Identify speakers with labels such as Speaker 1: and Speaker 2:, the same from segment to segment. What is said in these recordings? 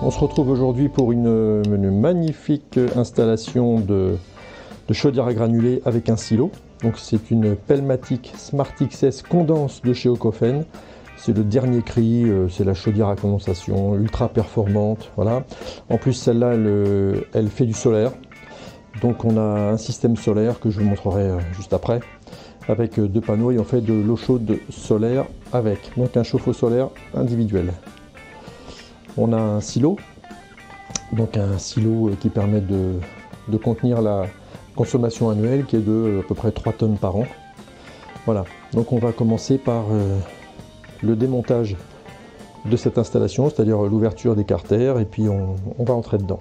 Speaker 1: On se retrouve aujourd'hui pour une magnifique installation de chaudière à granulés avec un silo. Donc c'est une Pelmatic Smart XS Condense de chez Okofen. C'est le dernier cri, c'est la chaudière à condensation ultra performante. Voilà. En plus celle-là, elle fait du solaire. Donc on a un système solaire que je vous montrerai juste après, avec deux panneaux et on fait de l'eau chaude solaire avec. Donc un chauffe-eau solaire individuel. On a un silo, donc un silo qui permet de contenir la consommation annuelle qui est de à peu près 3 tonnes par an. Voilà, donc on va commencer par le démontage de cette installation, c'est-à-dire l'ouverture des carters, et puis on va entrer dedans.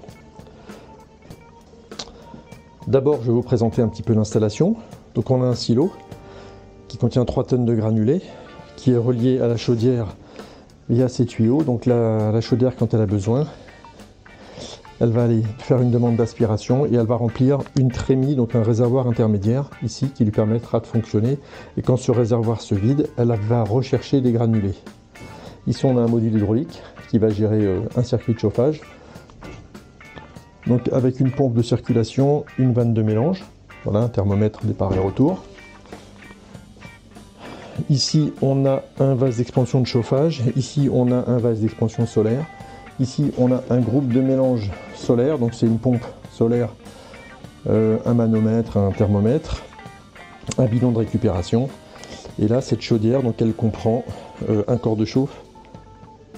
Speaker 1: D'abord, je vais vous présenter un petit peu l'installation. Donc on a un silo qui contient 3 tonnes de granulés, qui est relié à la chaudière via ces tuyaux. Donc la chaudière, quand elle a besoin, elle va aller faire une demande d'aspiration et elle va remplir une trémie, donc un réservoir intermédiaire ici qui lui permettra de fonctionner. Et quand ce réservoir se vide, elle va rechercher des granulés. Ici on a un module hydraulique qui va gérer un circuit de chauffage. Donc avec une pompe de circulation, une vanne de mélange, voilà, un thermomètre départ et retour. Ici on a un vase d'expansion de chauffage, ici on a un vase d'expansion solaire, ici on a un groupe de mélange solaire, donc c'est une pompe solaire, un manomètre, un thermomètre, un bidon de récupération. Et là cette chaudière, donc elle comprend un corps de chauffe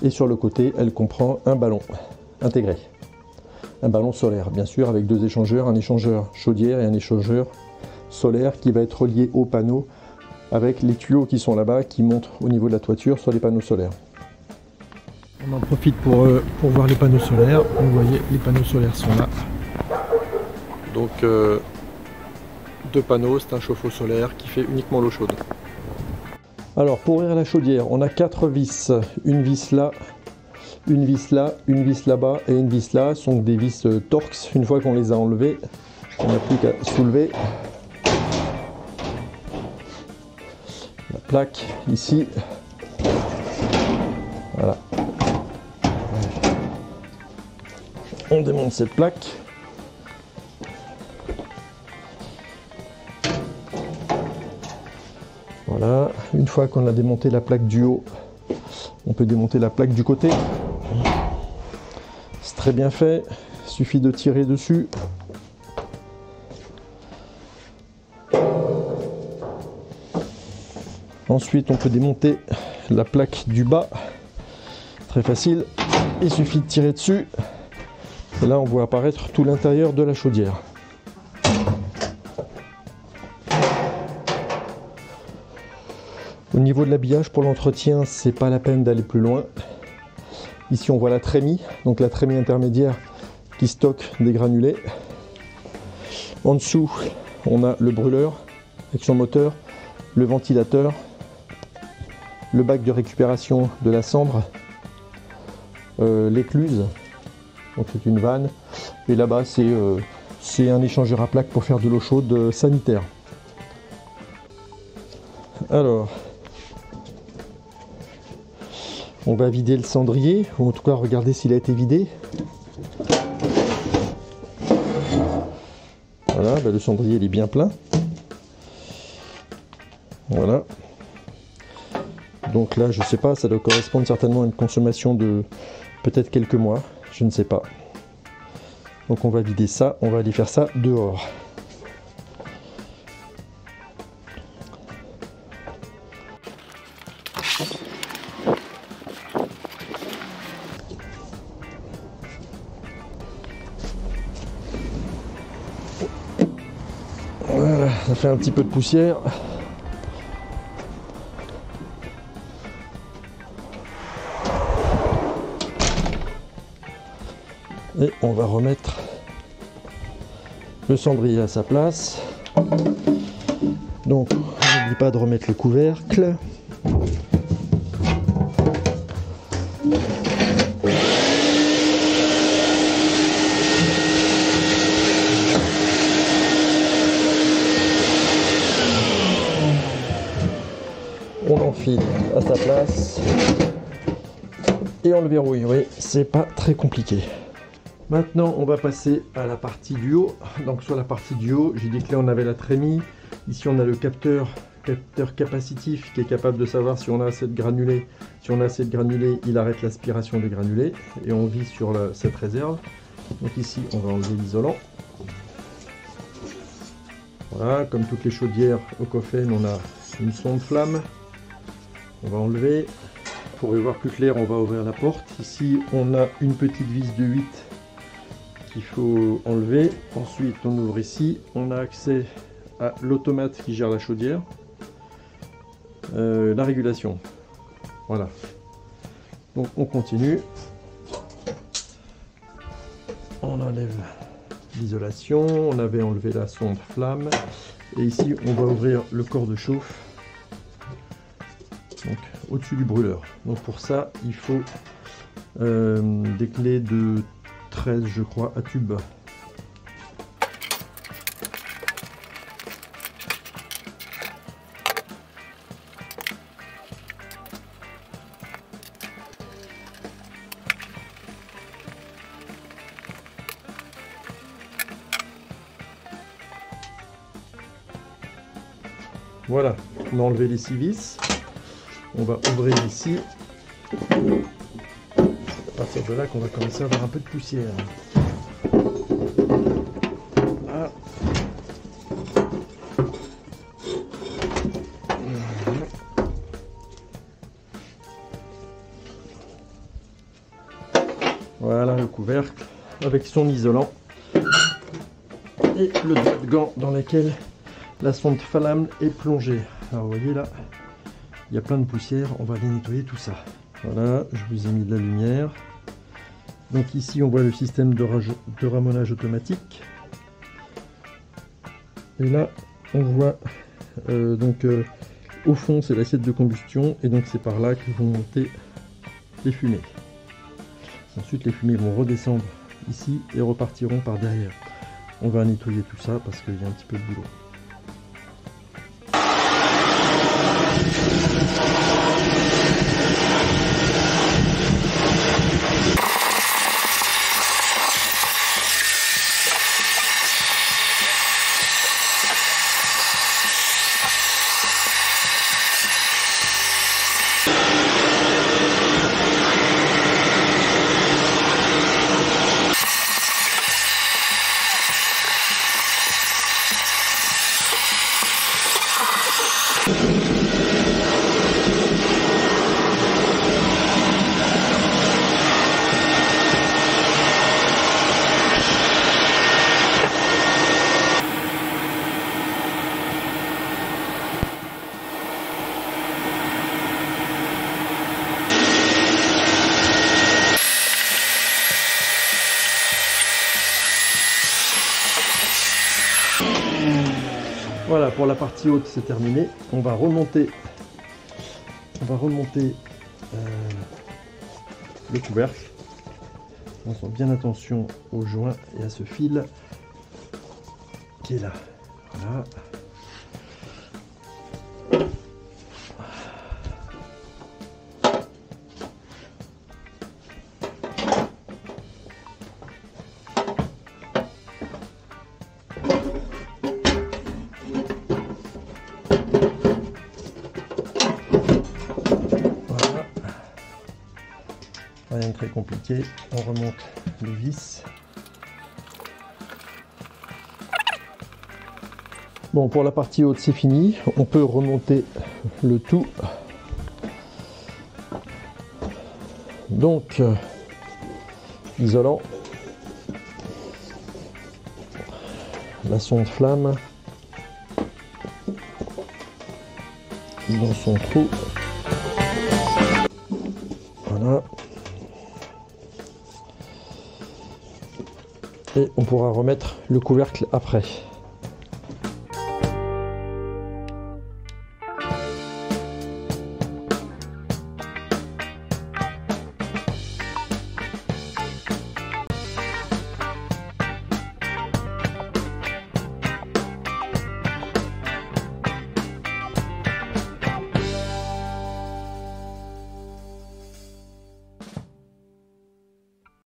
Speaker 1: et sur le côté elle comprend un ballon intégré. Un ballon solaire, bien sûr, avec deux échangeurs, un échangeur chaudière et un échangeur solaire qui va être relié au panneau avec les tuyaux qui sont là-bas, qui montent au niveau de la toiture sur les panneaux solaires. On en profite pour voir les panneaux solaires. Vous voyez, les panneaux solaires sont là. Donc, deux panneaux, c'est un chauffe-eau solaire qui fait uniquement l'eau chaude. Alors, pour ouvrir la chaudière, on a 4 vis. Une vis là, une vis là, une vis là-bas et une vis là. Ce sont des vis Torx. Une fois qu'on les a enlevées, on n'a plus qu'à soulever la plaque ici. Voilà. On démonte cette plaque. Voilà. Une fois qu'on a démonté la plaque du haut, on peut démonter la plaque du côté. C'est très bien fait, il suffit de tirer dessus. Ensuite, on peut démonter la plaque du bas. Très facile, il suffit de tirer dessus. Et là, on voit apparaître tout l'intérieur de la chaudière. Au niveau de l'habillage, pour l'entretien, c'est pas la peine d'aller plus loin. Ici, on voit la trémie, donc la trémie intermédiaire qui stocke des granulés. En dessous, on a le brûleur avec son moteur, le ventilateur, le bac de récupération de la cendre, l'écluse, donc c'est une vanne, et là-bas c'est un échangeur à plaques pour faire de l'eau chaude sanitaire. Alors, on va vider le cendrier, ou en tout cas regarder s'il a été vidé. Voilà, le cendrier il est bien plein. Voilà. Donc là, je sais pas, ça doit correspondre certainement à une consommation de peut-être quelques mois, je ne sais pas. Donc on va vider ça, on va aller faire ça dehors. Voilà, ça fait un petit peu de poussière. Et on va remettre le cendrier à sa place. Donc, on n'oublie pas de remettre le couvercle. On l'enfile à sa place. et on le verrouille. Oui, c'est pas très compliqué. Maintenant, on va passer à la partie du haut. Donc sur la partie du haut, j'ai dit que là on avait la trémie. Ici on a le capteur capacitif qui est capable de savoir si on a assez de granulés. Si on a assez de granulés, il arrête l'aspiration des granulés et on vit sur cette réserve. Donc ici, on va enlever l'isolant. Voilà, comme toutes les chaudières au Koffen, on a une sonde flamme. On va enlever. Pour y voir plus clair, on va ouvrir la porte. Ici, on a une petite vis de 8 qu'il faut enlever. Ensuite, on ouvre ici. On a accès à l'automate qui gère la chaudière. La régulation. Voilà. Donc on continue. On enlève l'isolation. On avait enlevé la sonde flamme. Et ici, on va ouvrir le corps de chauffe. Donc au-dessus du brûleur. Donc pour ça, il faut des clés de 13, je crois, à tube. Voilà, on a enlevé les 6 vis. On va ouvrir ici. À partir de là qu'on va commencer à avoir un peu de poussière. Là. Voilà le couvercle avec son isolant et le doigt de gant dans lequel la sonde flamme est plongée. Alors vous voyez là, il y a plein de poussière, on va aller nettoyer tout ça. Voilà, je vous ai mis de la lumière. Donc ici on voit le système de ramonage automatique. Et là on voit au fond c'est l'assiette de combustion et donc c'est par là que vont monter les fumées. Ensuite les fumées vont redescendre ici et repartiront par derrière. On va nettoyer tout ça parce qu'il y a un petit peu de boulot. Voilà, pour la partie haute c'est terminé. On va remonter le couvercle. On fait bien attention aux joints et à ce fil qui est là. Voilà. Rien de très compliqué, on remonte les vis. Bon, pour la partie haute c'est fini, on peut remonter le tout. Donc, isolant, la sonde flamme dans son trou. Voilà. Et on pourra remettre le couvercle après.